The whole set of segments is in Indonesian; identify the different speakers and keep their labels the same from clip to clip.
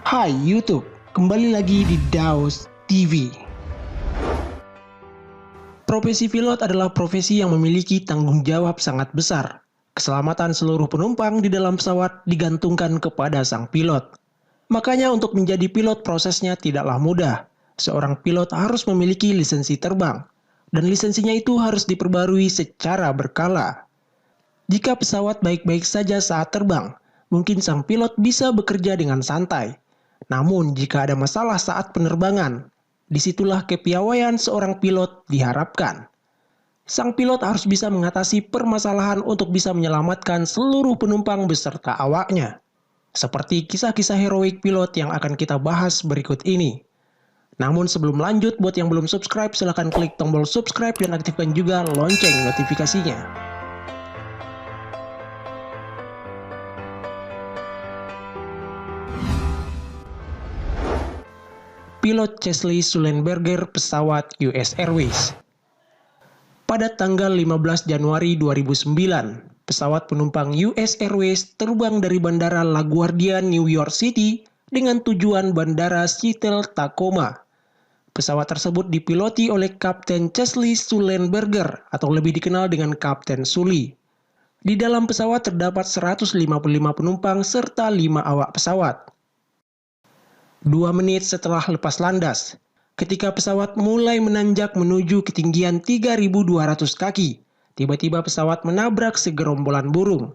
Speaker 1: Hai YouTube, kembali lagi di Daus TV. Profesi pilot adalah profesi yang memiliki tanggung jawab sangat besar. Keselamatan seluruh penumpang di dalam pesawat digantungkan kepada sang pilot. Makanya untuk menjadi pilot prosesnya tidaklah mudah. Seorang pilot harus memiliki lisensi terbang, dan lisensinya itu harus diperbarui secara berkala. Jika pesawat baik-baik saja saat terbang, mungkin sang pilot bisa bekerja dengan santai. Namun jika ada masalah saat penerbangan, disitulah kepiawaian seorang pilot diharapkan. Sang pilot harus bisa mengatasi permasalahan untuk bisa menyelamatkan seluruh penumpang beserta awaknya. Seperti kisah-kisah heroik pilot yang akan kita bahas berikut ini. Namun sebelum lanjut, buat yang belum subscribe, silahkan klik tombol subscribe dan aktifkan juga lonceng notifikasinya. Pilot Chesley Sullenberger pesawat US Airways. Pada tanggal 15 Januari 2009, pesawat penumpang US Airways terbang dari Bandara LaGuardia, New York City dengan tujuan Bandara Seattle, Tacoma. Pesawat tersebut dipiloti oleh Kapten Chesley Sullenberger atau lebih dikenal dengan Kapten Sully. Di dalam pesawat terdapat 155 penumpang serta 5 awak pesawat. 2 menit setelah lepas landas, ketika pesawat mulai menanjak menuju ketinggian 3.200 kaki, tiba-tiba pesawat menabrak segerombolan burung.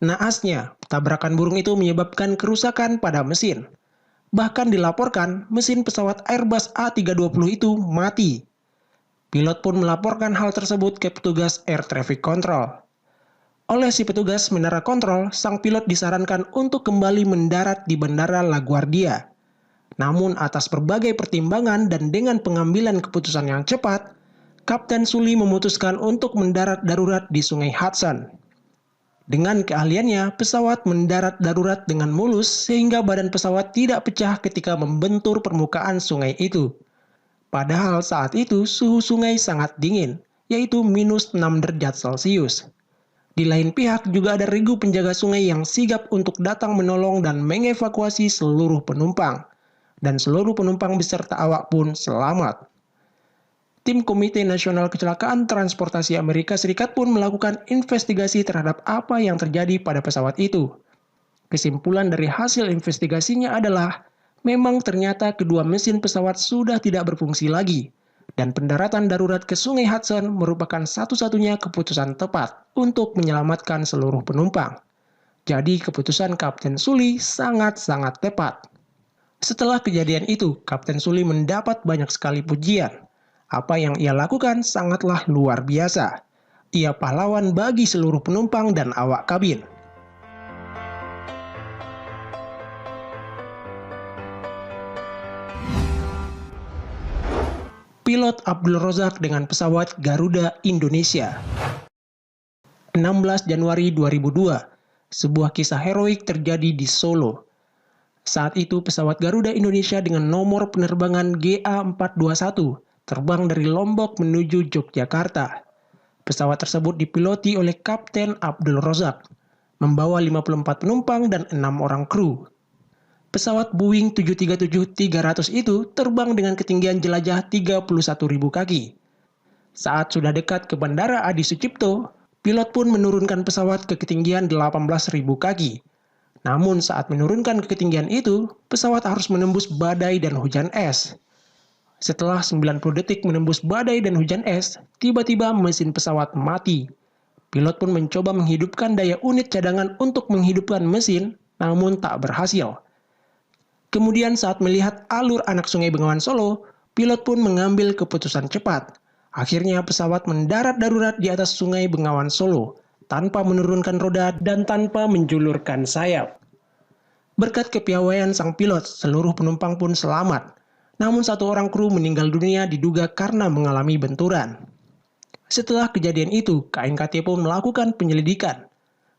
Speaker 1: Naasnya, tabrakan burung itu menyebabkan kerusakan pada mesin. Bahkan dilaporkan mesin pesawat Airbus A320 itu mati. Pilot pun melaporkan hal tersebut ke petugas Air Traffic Control. Oleh si petugas menara kontrol, sang pilot disarankan untuk kembali mendarat di Bandara LaGuardia. Namun atas berbagai pertimbangan dan dengan pengambilan keputusan yang cepat, Kapten Sully memutuskan untuk mendarat darurat di Sungai Hudson. Dengan keahliannya, pesawat mendarat darurat dengan mulus sehingga badan pesawat tidak pecah ketika membentur permukaan sungai itu. Padahal saat itu suhu sungai sangat dingin, yaitu minus 6 derajat Celcius. Di lain pihak juga ada regu penjaga sungai yang sigap untuk datang menolong dan mengevakuasi seluruh penumpang. Dan seluruh penumpang beserta awak pun selamat. Tim Komite Nasional Kecelakaan Transportasi Amerika Serikat pun melakukan investigasi terhadap apa yang terjadi pada pesawat itu. Kesimpulan dari hasil investigasinya adalah, memang ternyata kedua mesin pesawat sudah tidak berfungsi lagi, dan pendaratan darurat ke Sungai Hudson merupakan satu-satunya keputusan tepat untuk menyelamatkan seluruh penumpang. Jadi keputusan Kapten Sully sangat-sangat tepat. Setelah kejadian itu, Kapten Sully mendapat banyak sekali pujian. Apa yang ia lakukan sangatlah luar biasa. Ia pahlawan bagi seluruh penumpang dan awak kabin. Pilot Abdul Razak dengan pesawat Garuda Indonesia. 16 Januari 2002, sebuah kisah heroik terjadi di Solo. Saat itu pesawat Garuda Indonesia dengan nomor penerbangan GA421 terbang dari Lombok menuju Yogyakarta. Pesawat tersebut dipiloti oleh Kapten Abdul Razak, membawa 54 penumpang dan 6 orang kru. Pesawat Boeing 737-300 itu terbang dengan ketinggian jelajah 31.000 kaki. Saat sudah dekat ke Bandara Adi Sucipto, pilot pun menurunkan pesawat ke ketinggian 18.000 kaki. Namun saat menurunkan ke ketinggian itu, pesawat harus menembus badai dan hujan es. Setelah 90 detik menembus badai dan hujan es, tiba-tiba mesin pesawat mati. Pilot pun mencoba menghidupkan daya unit cadangan untuk menghidupkan mesin, namun tak berhasil. Kemudian saat melihat alur anak Sungai Bengawan Solo, pilot pun mengambil keputusan cepat. Akhirnya pesawat mendarat darurat di atas Sungai Bengawan Solo, tanpa menurunkan roda dan tanpa menjulurkan sayap. Berkat kepiawaian sang pilot, seluruh penumpang pun selamat. Namun 1 orang kru meninggal dunia diduga karena mengalami benturan. Setelah kejadian itu, KNKT pun melakukan penyelidikan.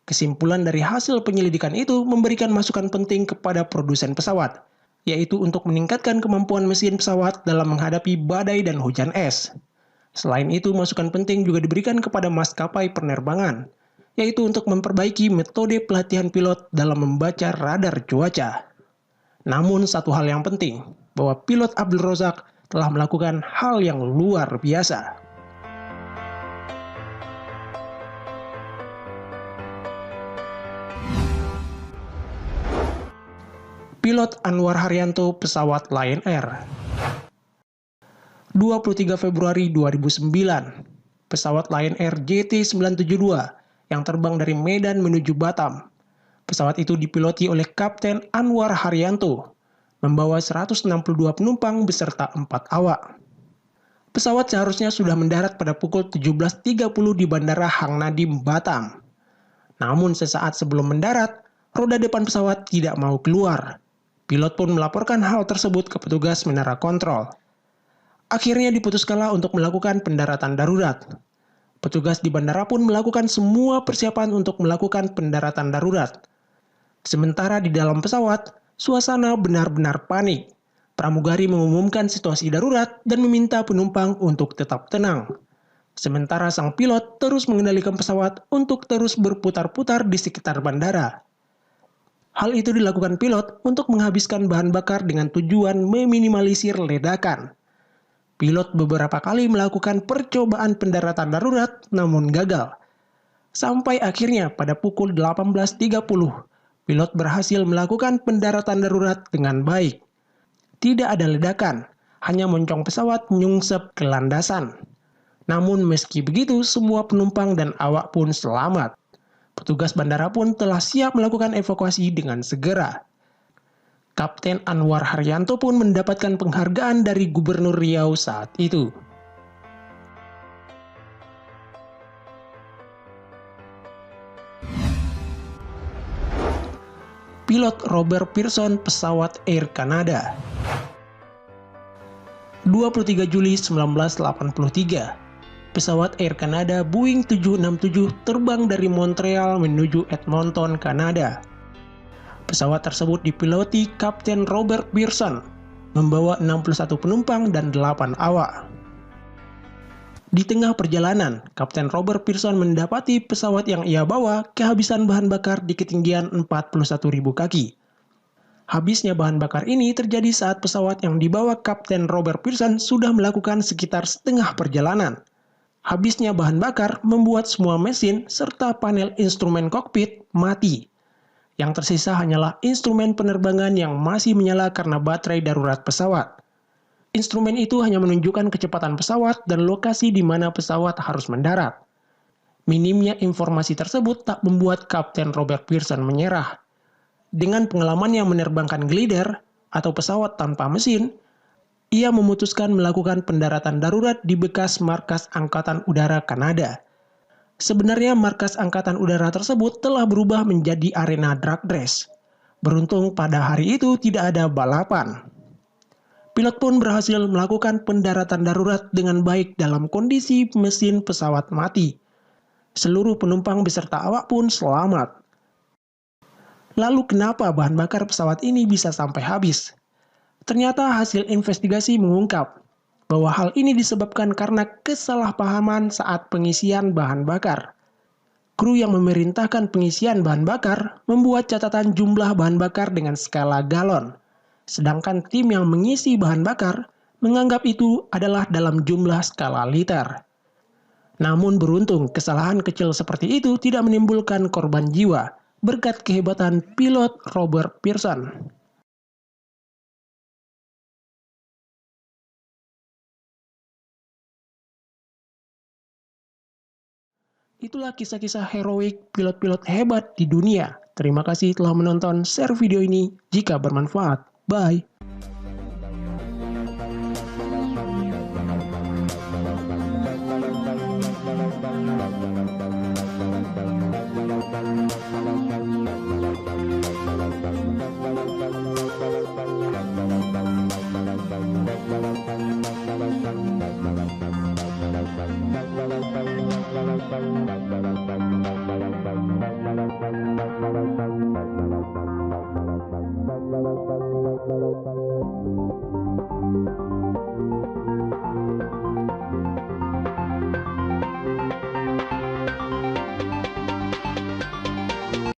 Speaker 1: Kesimpulan dari hasil penyelidikan itu memberikan masukan penting kepada produsen pesawat, yaitu untuk meningkatkan kemampuan mesin pesawat dalam menghadapi badai dan hujan es. Selain itu, masukan penting juga diberikan kepada maskapai penerbangan, yaitu untuk memperbaiki metode pelatihan pilot dalam membaca radar cuaca. Namun satu hal yang penting, bahwa pilot Abdul Rozak telah melakukan hal yang luar biasa. Pilot Anwar Haryanto pesawat Lion Air. 23 Februari 2009, pesawat Lion Air JT972 yang terbang dari Medan menuju Batam. Pesawat itu dipiloti oleh Kapten Anwar Haryanto, membawa 162 penumpang beserta 4 awak. Pesawat seharusnya sudah mendarat pada pukul 17.30 di Bandara Hang Nadiem, Batam. Namun sesaat sebelum mendarat, roda depan pesawat tidak mau keluar. Pilot pun melaporkan hal tersebut ke petugas menara kontrol. Akhirnya diputuskanlah untuk melakukan pendaratan darurat. Petugas di bandara pun melakukan semua persiapan untuk melakukan pendaratan darurat. Sementara di dalam pesawat, suasana benar-benar panik. Pramugari mengumumkan situasi darurat dan meminta penumpang untuk tetap tenang. Sementara sang pilot terus mengendalikan pesawat untuk terus berputar-putar di sekitar bandara. Hal itu dilakukan pilot untuk menghabiskan bahan bakar dengan tujuan meminimalisir ledakan. Pilot beberapa kali melakukan percobaan pendaratan darurat namun gagal. Sampai akhirnya pada pukul 18.30, pilot berhasil melakukan pendaratan darurat dengan baik. Tidak ada ledakan, hanya moncong pesawat nyungsep ke landasan. Namun meski begitu, semua penumpang dan awak pun selamat. Petugas bandara pun telah siap melakukan evakuasi dengan segera. Kapten Anwar Haryanto pun mendapatkan penghargaan dari Gubernur Riau saat itu. Pilot Robert Pearson pesawat Air Canada. 23 Juli 1983. Pesawat Air Canada Boeing 767 terbang dari Montreal menuju Edmonton, Kanada. Pesawat tersebut dipiloti Kapten Robert Pearson, membawa 61 penumpang dan 8 awak. Di tengah perjalanan, Kapten Robert Pearson mendapati pesawat yang ia bawa kehabisan bahan bakar di ketinggian 41.000 kaki. Habisnya bahan bakar ini terjadi saat pesawat yang dibawa Kapten Robert Pearson sudah melakukan sekitar setengah perjalanan. Habisnya bahan bakar membuat semua mesin serta panel instrumen kokpit mati. Yang tersisa hanyalah instrumen penerbangan yang masih menyala karena baterai darurat pesawat. Instrumen itu hanya menunjukkan kecepatan pesawat dan lokasi di mana pesawat harus mendarat. Minimnya informasi tersebut tak membuat Kapten Robert Pearson menyerah. Dengan pengalamannya menerbangkan glider atau pesawat tanpa mesin, ia memutuskan melakukan pendaratan darurat di bekas markas Angkatan Udara Kanada. Sebenarnya markas Angkatan Udara tersebut telah berubah menjadi arena drag race. Beruntung pada hari itu tidak ada balapan. Pilot pun berhasil melakukan pendaratan darurat dengan baik dalam kondisi mesin pesawat mati. Seluruh penumpang beserta awak pun selamat. Lalu kenapa bahan bakar pesawat ini bisa sampai habis? Ternyata hasil investigasi mengungkap bahwa hal ini disebabkan karena kesalahpahaman saat pengisian bahan bakar. Kru yang memerintahkan pengisian bahan bakar membuat catatan jumlah bahan bakar dengan skala galon, sedangkan tim yang mengisi bahan bakar menganggap itu adalah dalam jumlah skala liter. Namun beruntung kesalahan kecil seperti itu tidak menimbulkan korban jiwa berkat kehebatan pilot Robert Pearson. Itulah kisah-kisah heroik pilot-pilot hebat di dunia. Terima kasih telah menonton, share video ini jika bermanfaat. Bye.